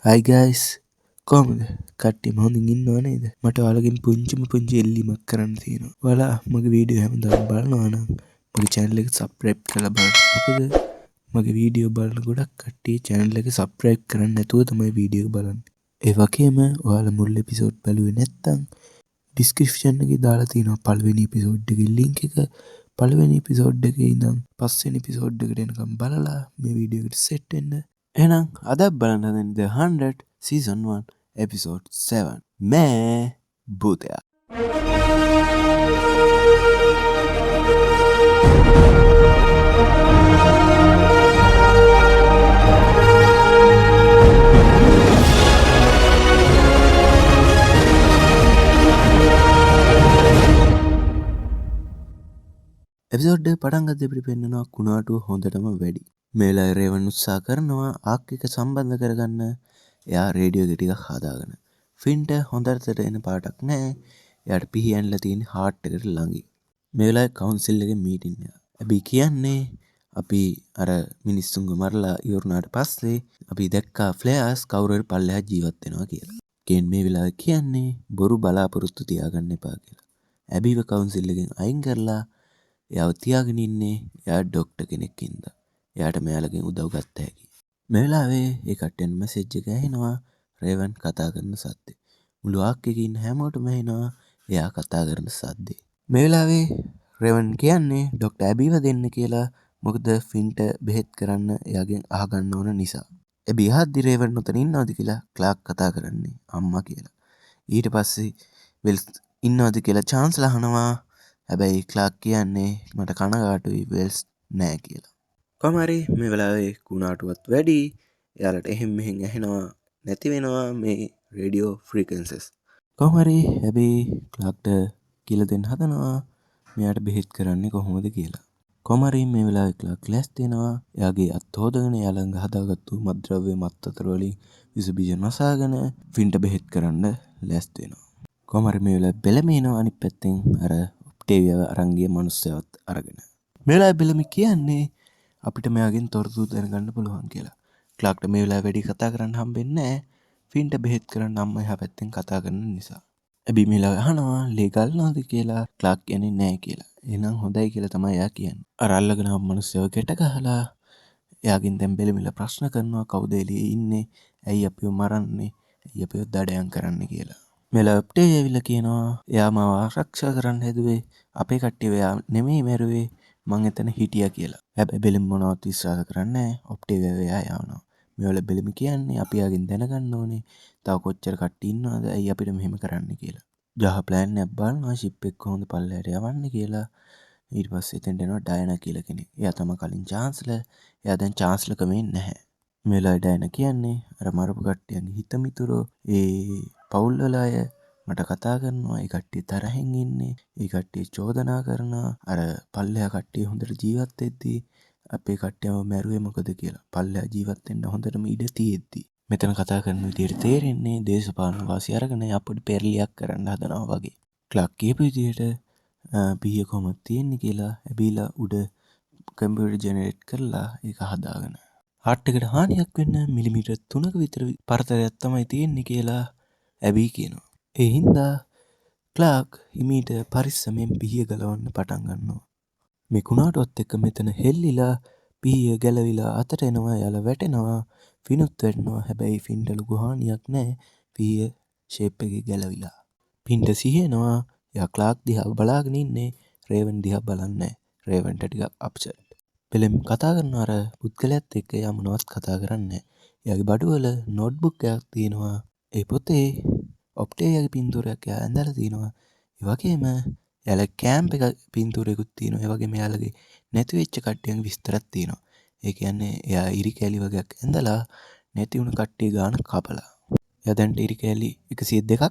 Hi guys, කොහමද? කට්ටියම හොඳින් ඉන්නව නේද? මට ඔයාලගෙන් පුංචි එල්ලීමක් කරන්න තියෙනවා. ඔයාලා මගේ වීඩියෝ හැමදාම බලනවා නම් මගේ channel එක subscribe කරලා බලන්න. මොකද මගේ වීඩියෝ බලන ගොඩක් කට්ටිය channel එක subscribe කරන්නේ නැතුව තමයි වීඩියෝ බලන්නේ. ඒ වගේම ඔයාලා මුල් එපිසෝඩ් බලුවේ නැත්නම් description එකේ දාලා තියෙනවා පළවෙනි එපිසෝඩ් එකේ link එක. පළවෙනි එපිසෝඩ් එකේ ඉඳන් පස්වෙනි එපිසෝඩ් එකට එනකම් බලලා මේ වීඩියෝ එකට සෙට් වෙන්න. එහෙනම් අද බලන්න හදන්නේ The 100 Season 1 Episode 7 මේ භූතයා. එපිසෝඩ් එක පටන් ගත්තේ අපිට පෙන්නනවා කුණාටුව හොඳටම වැඩි. මේ වෙලාවේ රේවන් උත්සාහ කරනවා ආක් එක සම්බන්ධ කරගන්න. එයා රේඩියෝ එක ටිකක් හදාගෙන. ෆින්ට හොඳට එන පාටක් නැහැ. එයාට පිහියන්ලා තියෙන හાર્ට් එකට ළඟින්. මේ වෙලාවේ කවුන්සිල් එකේ මීටින් එක. අපි කියන්නේ අපි අර මිනිස්සුන්ව මරලා ඉවරුනාට පස්සේ අපි දැක්කා ෆ්ලෑර්ස් කවුරු හරි පල්ලෙහා ජීවත් වෙනවා කියලා. කේන් මේ වෙලාවේ කියන්නේ බොරු බලාපොරොත්තු තියාගන්න එපා කියලා. ඇබිව කවුන්සිල් එකෙන් අයින් කරලා එයාව තියාගෙන ඉන්නේ එයා ඩොක්ටර් කෙනෙක් ඉඳලා. එයාට මෙයාලගෙන් උදව් ගත්ත හැකි. මේ වෙලාවේ ඒ කට්ටියන් මැසේජ් එක ඇහෙනවා රේවන් කතා කරන සද්දේ. මුළු ආක් එකේ ඉන්න හැමෝටම ඇහෙනවා එයා කතා කරන සද්දේ. මේ වෙලාවේ රේවන් කියන්නේ ඩොක්ටර් ඇබිව දෙන්න කියලා. මොකද ෆින්ට බෙහෙත් කරන්න එයාගෙන් අහගන්න ඕන නිසා. ඇබි අහද්දි රේවන් උතන ඉන්නවද කියලා ක්ලාක් කතා කරන්නේ අම්මා කියලා. ඊට පස්සේ වෙල්ස් ඉන්නවද කියලා චාන්ස්ලා අහනවා. හැබැයි ක්ලාක් කියන්නේ මට කනගාටුයි වෙල්ස් නෑ කියලා. කොහොම හරි මේ වෙලාවේ කුණාටුවත් වැඩි. එයාලට එහෙම් මෙහෙම් ඇහෙනවා නැති වෙනවා මේ රේඩියෝ ෆ්‍රීකවන්සිස්. කොහොම හරි හැබැයි ක්ලාක්ට කියලා දෙන්න හදනවා මෙයාට බෙහෙත් කරන්නේ කොහොමද කියලා. කොහොම හරි මේ වෙලාවේ ක්ලාක් ලෑස්ති වෙනවා. එයාගේ අත් හොදගෙන එයා ළඟ හදාගත්තු මත්ද්‍රව්‍ය මත් අතර වලින් විස බීජ නසාගෙන ෆින්ට බෙහෙත් කරන්න ලෑස්ති වෙනවා. කොහොම හරි මේ වෙලාවේ බෙලමි එනවා අනිත් පැත්තෙන් අර ඔප්ටේවියාව අරන් ගිය මිනිස්සයවත් අරගෙන. මේ වෙලාවේ බෙලමි කියන්නේ අපිට මෙයාගෙන් තොරතුරු දැනගන්න පුළුවන් කියලා. ක්ලාක්ට මේ වෙලාවේ වැඩි කතා කරන්න හම්බෙන්නේ නැහැ. ෆින්ට බෙහෙත් කරන්න අම්මා එහා පැත්තෙන් කතා කරන නිසා. ඇබි මේ වෙලාවේ අහනවා ලේ ගල්නවද කියලා. ක්ලාක් කියන්නේ නැහැ කියලා. එහෙනම් හොඳයි කියලා තමයි එයා කියන්නේ. අර අල්ලගෙන ආපු මිනිස්සයව ගැට ගහලා එයාගෙන් දැන් බෙලමිලා ප්‍රශ්න කරනවා කවුද එළියේ ඉන්නේ? ඇයි අපිව මරන්නේ? ඇයි අපිව දඩයම් කරන්නේ කියලා. මෙලා අප්ටේ ඇවිල්ලා කියනවා එයා මාව ආරක්ෂා කරන්න හැදුවේ. අපේ කට්ටිය එයා නෙමෙයි මැරුවේ. මං එතන හිටියා කියලා. හැබැයි බෙලමි මොනවත් විශ්වාස කරන්නේ නැහැ. ඔප්ටේවියා එයා යවනවා. මේ වල බෙලමි කියන්නේ අපි යාගෙන් දැනගන්න ඕනේ. තව කොච්චර කට්ටිය ඉන්නවද? ඇයි අපිට මෙහෙම කරන්න කියලා. ජහ ප්ලෑන් එකක් බලනවා ෂිප් එක කොහොමද පල්ලෙහාට යවන්නේ කියලා. ඊට පස්සේ එතෙන්ට එනවා ඩයනා කියලා කෙනෙක්. එයා තමයි කලින් චාන්ස්ලර්. එයා දැන් චාන්ස්ලර්කම ඉන්නේ නැහැ. මේ වෙලාවේ ඩයනා කියන්නේ අර මරපු කට්ටියන්ගේ හිතමිතුරෝ ඒ පවුල් වල අය මට කතා කරනවා. ඒ කට්ටිය තරහින් ඉන්නේ. ඒ කට්ටිය චෝදනා කරනවා අර පල්ලෙහා කට්ටිය හොඳට ජීවත් වෙද්දී අපේ කට්ටියව මැරුවේ මොකද කියලා. පල්ලෙහා ජීවත් වෙන්න හොඳටම ඉඩ තියෙද්දි. මෙතන කතා කරන විදිහට තේරෙන්නේ දේශපාලන වාසි අරගෙන අපිට පෙරලියක් කරන්න හදනවා වගේ. ක්ලාක් කියපු විදිහට පීය කොහොමද තියෙන්නේ කියලා ඇබීලා උඩ කම්පියුටර් ජෙනරේට් කරලා ඒක හදාගෙන. හાર્ට් එකට හානියක් වෙන්න මිලිමීටර් 3ක විතර පරතරයක් තමයි තියෙන්නේ කියලා ඇබී කියනවා. ඒ හින්දා ක්ලාක් හිමීට පරිස්සමෙන් පිහිය ගලවන්න පටන් ගන්නවා. මේ කුණාටුවත් එක්ක මෙතන හෙල්ලිලා පිහිය ගැලවිලා අතට එනවා. යාලා වැටෙනවා. ෆිනුත් වැටෙනවා. හැබැයි ෆින්ට ලොකු හානියක් නැහැ. පිහිය ෂේප් එකේ ගැලවිලා. ෆින්ට සිහිනවා. එයා ක්ලාක් දිහා බලාගෙන ඉන්නේ. රේවන් දිහා බලන්නේ නැහැ. රේවන්ට ටිකක් අප්සෙට්. පෙලෙම් කතා කරන අර පුද්ගලයාත් එක්ක එයා මොනවත් කතා කරන්නේ නැහැ. එයාගේ බඩුවල නෝට්බුක් එකක් තියෙනවා. ඒ පොතේ ඔප්ටේවියාගේ පින්තූරයක් එයා ඇඳලා තියෙනවා. ඒ වගේම එයාලා කැම්ප් එක පින්තූරයකුත් තියෙනවා. ඒ වගේම එයාලගේ නැති වෙච්ච කට්ටියන්ගේ විස්තරත් තියෙනවා. ඒ කියන්නේ එයා ඉරි කැලි වගේක් ඇඳලා නැති වුණ කට්ටිය ගාන කපලා. එයා දැන් ඉරි කැලි 102ක්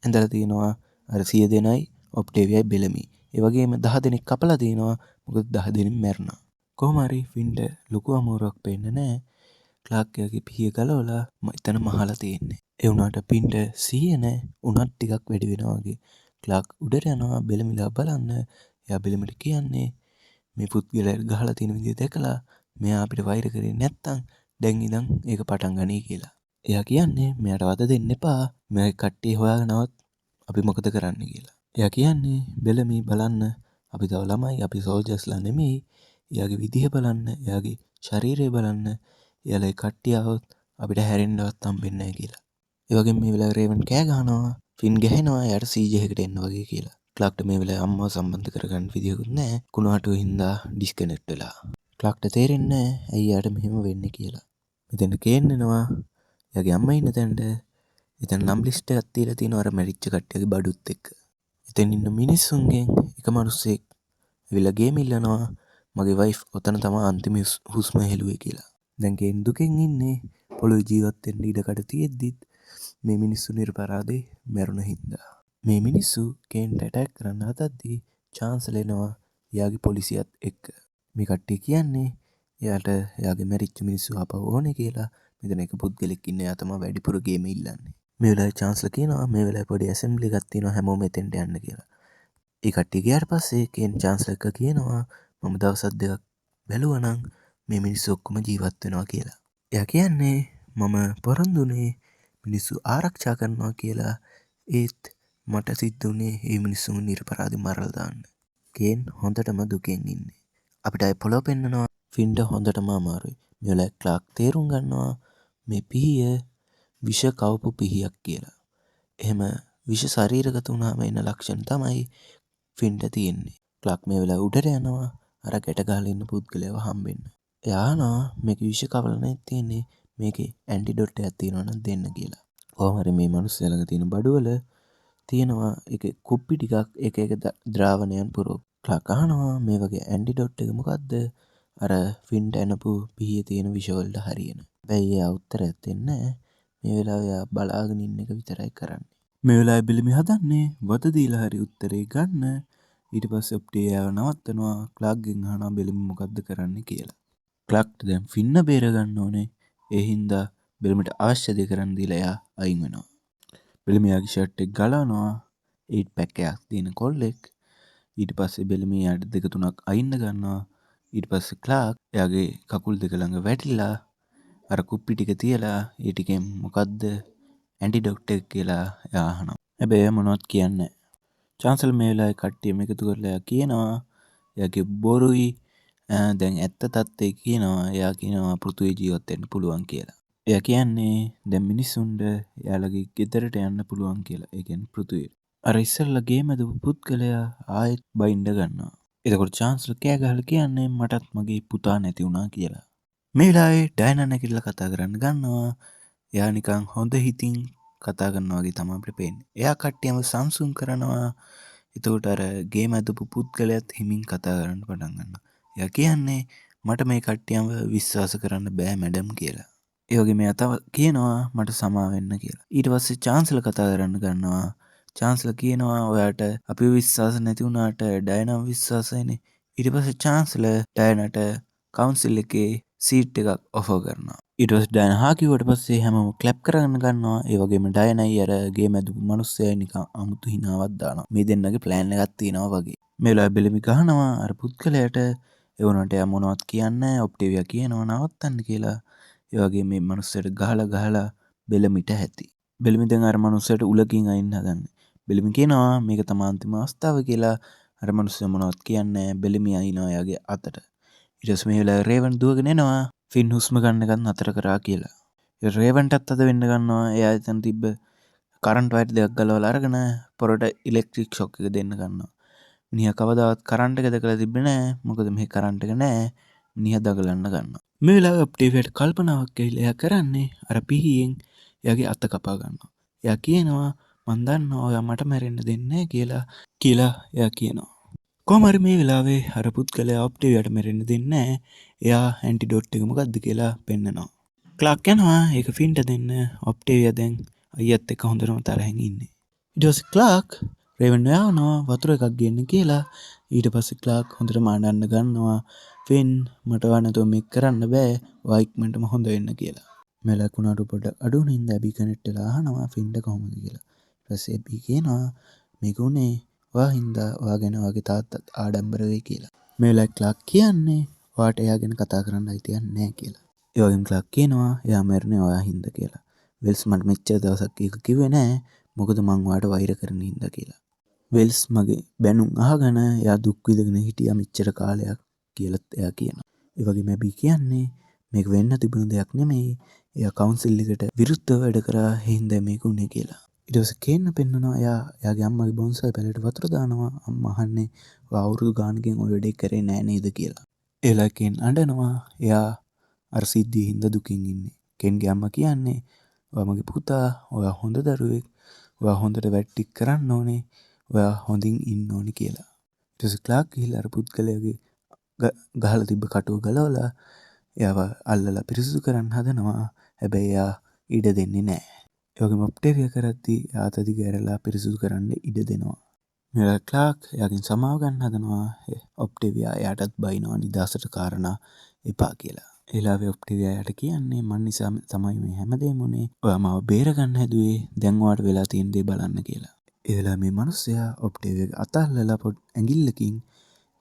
ඇඳලා තියෙනවා. අර 100 දෙනයි ඔප්ටේවියායි බෙලමි. ඒ වගේම 10 දෙනෙක් කපලා තියෙනවා. මොකද 10 දෙනෙක් මැරුණා. කොහොම හරි ෆින්ට ලොකු අමාරුවක් පේන්නේ නැහැ. ක්ලාක් එයාගේ පිහිය ගලවලා එතන මහලා තියෙන්නේ. ඒ වුණාට ෆින්ට සිහිය නැහැ. උණත් ටිකක් වැඩි වෙනවා වගේ. ක්ලාක් උඩට යනවා බෙලමිලා බලන්න. එයා බෙලමිට කියන්නේ මේ පුද්ගලයා ගහලා තියෙන විදිය දැකලා මෙයා අපිට වෛර කරේ නැත්තම් දැන් ඉඳන් ඒක පටන් ගනී කියලා. එයා කියන්නේ මෙයාට වද දෙන්න එපා. මේ කට්ටිය හොයාගෙනවත් අපි මොකද කරන්න කියලා. එයා කියන්නේ බෙලමි බලන්න අපි තව ළමයි අපි සෝල්ජර්ස්ලා නෙමෙයි. එයාගේ විදිහ බලන්න, එයාගේ ශරීරය බලන්න. එයාලා කට්ටිය આવොත් අපිට හැරෙන්නවත් හම්බෙන්නේ නැහැ කියලා. ඒ වගේම මේ වෙලාවේ රේවන් කෑ ගහනවා. ෆින් ගහනවා එයාට සීජර් එකකට එන්න වගේ කියලා. ක්ලාක්ට මේ වෙලාවේ අම්මව සම්බන්ධ කරගන්න විදියකුත් නැහැ. කුණාටුව හින්දා ඩිස්කනෙක්ට් වෙලා. ක්ලාක්ට තේරෙන්නේ නැහැ ඇයි යාට මෙහෙම වෙන්නේ කියලා. මෙතන කේන්නනවා. එයාගේ අම්මා ඉන්න තැනට. එතන නම් ලිස්ට් එකක් තියලා තියෙනවා අර මැරිච්ච කට්ටියගේ බඩුත් එක්ක. එතන ඉන්න මිනිස්සුන්ගෙන් එක මිනිස්සෙක් ඇවිල්ලා ගේම් ඉල්ලනවා. මගේ වයිෆ් ඔතන තමයි අන්තිම හුස්ම හෙළුවේ කියලා. දැන් කේන් දුකෙන් ඉන්නේ. පොළොවේ ජීවත් වෙන්න ඉඩකඩ තියෙද්දිත් මේ මිනිස්සු නිර්පරාදේ මැරුණ හින්දා. මේ මිනිස්සු කේන්ට ඇටැක් කරන්න හදද්දී චාන්සල් එනවා එයාගේ පොලිසියත් එක්ක. මේ කට්ටිය කියන්නේ එයාට එයාගේ මැරිච්ච මිනිස්සු ආපහු ඕනේ කියලා. මෙතන එක පුද්ගලෙක් ඉන්නේ එයා තමයි වැඩිපුර ගේම ඉල්ලන්නේ. මේ වෙලාවේ චාන්සලර් කියනවා මේ වෙලාවේ පොඩි ඇසෙම්බලි එකක් තියෙනවා හැමෝම එතෙන්ට යන්න කියලා. ඒ කට්ටිය ගියාට පස්සේ කේන් චාන්සලර් එක කියනවා මම දවස් දෙකක් බැලුවා නම් මේ මිනිස්සු ඔක්කොම ජීවත් වෙනවා කියලා. එයා කියන්නේ මම පොරොන්දුනේ මිනිස්සු ආරක්ෂා කරනවා කියලා. ඒත් මට සිද්ධ වුණේ මේ මිනිස්සුන් නිර්පරාදි මරලා දාන්න. කේන් හොඳටම දුකෙන් ඉන්නේ. අපිට අය පොළොව පෙන්නනවා. ෆින්ට හොඳටම අමාරුයි. මේ වෙලාවේ ක්ලාක් තේරුම් ගන්නවා මේ පිහිය විෂ කවපු පිහියක් කියලා. එහෙම විෂ ශරීරගත වුණාම එන ලක්ෂණ තමයි ෆින්ට තියෙන්නේ. ක්ලාක් මේ වෙලාවේ උඩට යනවා අර ගැට ගහලා ඉන්න පුද්ගලයාව හම්බෙන්න. එයා අහනවා මේකේ විෂ කවල නැහැ තියෙන්නේ. මේකේ ඇන්ටිඩොට් එකක් තියෙනවා නම් දෙන්න කියලා. කොහොම හරි මේ මිනිස්සු ළඟ තියෙන බඩුවල තියෙනවා එක කුප්පි ටිකක් එක එක ද්‍රාවණයන් පුරව. ක්ලාක් අහනවා මේ වගේ ඇන්ටිඩොට් එක මොකද්ද? අර ෆින්ට එනපු පිහියේ තියෙන විෂ වලට හරියන. හැබැයි එයා උත්තරයක් දෙන්නේ නැහැ. මේ වෙලාවේ එයා බලාගෙන ඉන්න එක විතරයි කරන්නේ. මේ වෙලාවේ බිලිමි හදන්නේ වද දීලා හරි උත්තරේ ගන්න. ඊට පස්සේ ඔප්ටි එයාව නවත්තනවා. ක්ලාක්ගෙන් අහනවා බිලිමි මොකද්ද කරන්නේ කියලා. ක්ලාක්ට දැන් ෆින්න බේර ගන්න ඕනේ. ඒ හින්දා බිලිමිට අවශ්‍ය දේ කරන් දීලා එයා අයින් වෙනවා. බිලිමි යාගේ ෂර්ට් එක ගලවනවා. 8 පැක් එකක් තියෙන කොල්ලෙක්. ඊට පස්සේ බිලිමි යාට දෙක තුනක් අයින්න ගන්නවා. ඊට පස්සේ ක්ලාක් එයාගේ කකුල් දෙක ළඟ වැටිලා අර කුප්පි ටික තියලා ඒ ටිකෙන් මොකද්ද ඇන්ටිඩොට් එක කියලා එයා අහනවා. හැබැයි එයා මොනවත් කියන්නේ නැහැ. චාන්සලර් මේ වෙලාවේ කට්ටියම එකතු කරලා එයා කියනවා එයාගේ බොරුයි දැන් ඇත්ත තත්ත්වය කියනවා. එයා කියනවා පෘථුවියේ ජීවත් වෙන්න පුළුවන් කියලා. එයා කියන්නේ දැන් මිනිස්සුන්ට එයාලගේ ගෙදරට යන්න පුළුවන් කියලා. ඒ කියන්නේ පෘථුවියට. අර ඉස්සෙල්ලා ගේම දපු පුද්ගලයා ආයෙත් බයින්ඩ ගන්නවා. එතකොට චාන්සලර් කෑ ගහලා කියන්නේ මටත් මගේ පුතා නැති වුණා කියලා. මේ වෙලාවේ ඩයනා නැගිටලා කතා කරන්න ගන්නවා. එයා නිකන් හොඳ හිතින් කතා කරනවා වගේ තමයි අපිට පේන්නේ. එයා කට්ටියම සංසුන් කරනවා. එතකොට අර ගේම ඇදපු පුද්ගලයාත් හිමින් කතා කරන්න පටන් ගන්නවා. එයා කියන්නේ මට මේ කට්ටියම විශ්වාස කරන්න බෑ මැඩම් කියලා. ඒ වගේම එයා තව කියනවා මට සමා වෙන්න කියලා. ඊට පස්සේ චාන්සලර් කතා කරන්න ගන්නවා. චාන්සලර් කියනවා ඔයාට අපිව විශ්වාස නැති වුණාට ඩයනාව විශ්වාසයිනේ. ඊට පස්සේ චාන්සලර් ඩයනාට කවුන්සිල් එකේ සීට් එකක් ඔෆර් කරනවා. ඊට පස්සේ ඩයනා හා කිව්වට පස්සේ හැමෝම ක්ලැප් කරගෙන ගන්නවා. ඒ වගේම ඩයනයි අර ගේම ඇදපු මිනිස්සයයි නිකන් අමුතු හිනාවක් දානවා. මේ දෙන්නගේ ප්ලෑන් එකක් තියෙනවා වගේ. මේ වෙලාවේ බෙලිමි ගහනවා අර පුද්ගලයාට. ඒ වුණාට එයා මොනවත් කියන්නේ නැහැ. ඔප්ටිවියා කියනවා නවත්තන්න කියලා. ඒ වගේ මේ මිනිස්සට ගහලා බෙලමිට හැති. බෙලිමි දැන් අර මිනිස්සට උලකින් අයින් හදන්නේ. බෙලිමි කියනවා මේක තමයි අන්තිම අවස්ථාව කියලා. අර මිනිස්සු මොනවත් කියන්නේ නැහැ. බෙලිමි අයින්නවා එයාගේ අතට. ඊට පස්සේ මේ වෙලාවේ රේවන් දුවගෙන එනවා. ෆින් හුස්ම ගන්න එකත් නතර කරා කියලා. ඒ රේවන්ටත් අද වෙන්න ගන්නවා. එයා එතන තිබ්බ කරන්ට් වයර් දෙකක් ගලවලා අරගෙන පොරට ඉලෙක්ට්‍රික් ෂොක් එක දෙන්න ගන්නවා. මිනිහා කවදාවත් කරන්ට් එක දැකලා තිබ්බේ නැහැ. මොකද මෙහි කරන්ට් එක නැහැ. මිනිහා දඟලන්න ගන්නවා. මේ වෙලාවේ ඔප්ටිවියට කල්පනාවක් ඇවිල්ලා එයා කරන්නේ අර පිහියෙන් එයාගේ අත කපා ගන්නවා. එයා කියනවා මං දන්නවා ඔයා මට මැරෙන්න දෙන්නේ කියලා එයා කියනවා. කොහොම හරි මේ වෙලාවේ අර පුද්ගලයා ඔප්ටිවියට මැරෙන්න දෙන්නේ නැහැ. එයා ඇන්ටිඩොට් එක මොකද්ද කියලා පෙන්නනවා. ක්ලාක් යනවා ඒක ෆින්ට දෙන්න. ඔප්ටිවියා දැන් අයියත් එක්ක හොඳටම තරහින් ඉන්නේ. ඊට පස්සේ ක්ලාක් රේවන් යවනවා වතුර එකක් ගන්න කියලා. ඊට පස්සේ ක්ලාක් හොඳටම අඬන්න ගන්නවා. ෆින් මට වන්නතෝ මේක කරන්න බෑ. ඔයා ඉක්මනටම හොඳ වෙන්න කියලා. මෙලා කුණාටු පොඩ අඩු වෙනින්ද ඇබි කනෙක්ට් වෙලා අහනවා ෆින්ට කොහොමද කියලා. ඊට පස්සේ ඇබි කියනවා මේක උනේ ඔයා හින්දා ඔයා ගැන ඔයාගේ තාත්තත් ආඩම්බර වෙයි කියලා. මේ වෙලාවේ ක්ලාක් කියන්නේ ඔයාට එයා ගැන කතා කරන්න අයිතියක් නැහැ කියලා. ඒ වගේම ක්ලාක් කියනවා එයා මැරුණේ ඔයා හින්දා කියලා. වෙල්ස් මට මෙච්චර දවසක් ඒක කිව්වේ නෑ මොකද මං ඔයාට වෛර කරන හින්දා කියලා. වෙල්ස් මගේ බැනුම් අහගෙන එයා දුක් විඳගෙන හිටියා මෙච්චර කාලයක් කියලාත් එයා කියනවා. ඒ වගේම ඇබී කියන්නේ මේක වෙන්න තිබුණු දෙයක් නෙමෙයි. එයා කවුන්සිල් එකට විරුද්ධව වැඩ කරා හින්දා මේක උනේ කියලා. ඊට පස්සේ කේන්න පෙන්නනවා එයාගේ අම්මගේ බොන්සයි පැලට වතුර දානවා. අම්මා අහන්නේ ඔයා අවුරුදු ගානකින් ඔය වැඩේ කරේ නෑ නේද කියලා. ඒලා කෙන් අඬනවා එයා අර සිද්ධිය හින්දා දුකින් ඉන්නේ. කෙන්ගේ අම්මා කියන්නේ ඔයා මගේ පුතා, ඔයා හොඳ දරුවෙක්, ඔයා හොඳට වැඩ ටික කරන්න ඕනේ, ඔයා හොඳින් ඉන්න ඕනේ කියලා. ඊට පස්සේ ක්ලාක් ගිහිල්ලා අර පුද්ගලයාගේ ගහලා තිබ්බ කටුව ගලවලා එයාව අල්ලලා පිරිසිදු කරන්න හදනවා. හැබැයි එයා ඉඩ දෙන්නේ නැහැ. ඒ වගේම ඔක්ටේවියා කරද්දී එයා අත දිග ඇරලා පිරිසිදු කරන්න ඉඩ දෙනවා. මෙලා ක්ලාක් එයාගෙන් සමාව ගන්න හදනවා. ඔක්ටේවියා එයාටත් බයිනවා නිදාසට කාරණා එපා කියලා. ඒලාවේ ඔක්ටේවියා එයාට කියන්නේ මන් නිසා තමයි මේ හැමදේම උනේ. ඔයා මාව බේරගන්න හැදුවේ. දැන් ඔයාට වෙලා තියෙන දේ බලන්න කියලා. ඒ වෙලාවේ මේ මිනිස්සයා ඔක්ටේවියාගේ අත අල්ලලා ඇඟිල්ලකින්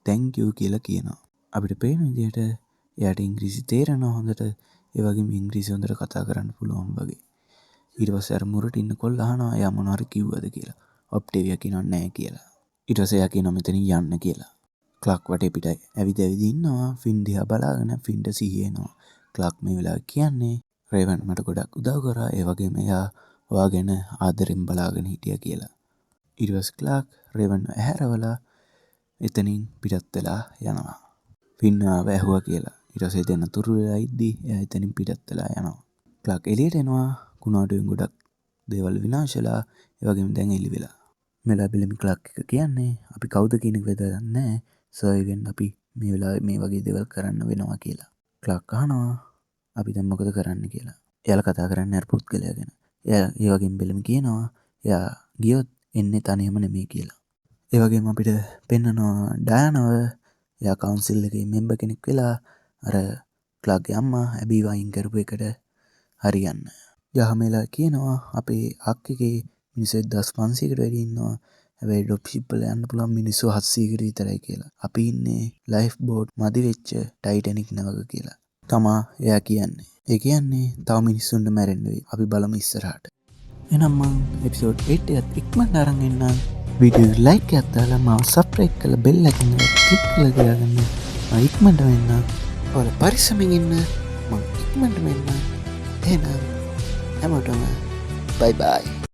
thank you කියලා කියනවා. අපිට පේන විදිහට එයාට ඉංග්‍රීසි තේරෙනවා හොඳට. ඒ වගේම ඉංග්‍රීසි හොඳට කතා කරන්න පුළුවන් වගේ. ඊට පස්සේ අර මුරට ඉන්න කොල්ලා අහනවා එයා මොනවාරි කිව්වද කියලා. ඔක්ටේවියා කියනවා නෑ කියලා. ඊට පස්සේ එයා කියනවා මෙතනින් යන්න කියලා. ක්ලාක් වටේ පිටයි ඇවිද ඉන්නවා. ෆින් දිහා බලාගෙන ෆින්ට සිහිය එනවා. ක්ලාක් මේ වෙලාවේ කියන්නේ රේවන් මට ගොඩක් උදව් කරා. ඒ වගේම එයා ඔයා ගැන ආදරෙන් බලාගෙන හිටියා කියලා. ඊට පස්සේ ක්ලාක් රේවන්ව ඇහැරවලා එතනින් පිටත් වෙලා යනවා. ෆින් ආව ඇහුවා කියලා. ඊට පස්සේ දෙන්න තුරු වෙලා ඉද්දි එයා එතනින් පිටත් වෙලා යනවා. ක්ලාක් එළියට එනවා. කුණාටුවෙන් ගොඩක් දේවල් විනාශලා ඒ වගේම දැන් එළි වෙලා. මෙලා බිලමි ක්ලාක් එක කියන්නේ අපි කවුද කියන එක වැදගත් නැහැ. සර්ගෙන් අපි මේ වෙලාවේ මේ වගේ දේවල් කරන්න වෙනවා කියලා. ක්ලාක් අහනවා අපි දැන් මොකද කරන්න කියලා. එයාලා කතා කරන්නේ අර පුද්ගලයා ගැන. එයා ඒ වගේම බිලමි කියනවා එයා ගියොත් එන්නේ තනියම නෙමෙයි කියලා. ඒ වගේම අපිට පෙන්නනවා ඩයනව එයා කවුන්සිල් එකේ මෙම්බර් කෙනෙක් වෙලා අර ක්ලාක්ගේ අම්මා ඇබී වයින් කරපු එකට හරියන්න. යහමෙලා කියනවා අපේ අක්කගේ මිනිස්සු 1500කට වැඩි ඉන්නවා. හැබැයි ඩ්‍රොප් ෂිප් වල යන්න පුළුවන් මිනිස්සු 700කට විතරයි කියලා. අපි ඉන්නේ ලයිෆ් බෝට් මදි වෙච්ච ටයිටැනික් නවක කියලා. තමා එයා කියන්නේ. ඒ කියන්නේ තව මිනිස්සුන්ට මැරෙන්න වෙයි. අපි බලමු ඉස්සරහට. එහෙනම් මම එපිසෝඩ් 8 එකත් ඉක්මනට අරන් එන්නම්. වීඩියෝ ලයික් එකක් දාලා මාව සබ්ස්ක්‍රයිබ් කරලා බෙල් එකකින් ක්ලික් කරලා දාගන්න. මම ඉක්මනට වෙන්න. ඔයාලා පරිස්සමින් ඉන්න. මම ඉක්මනට වෙන්න. එහෙනම් හැමෝටම bye bye.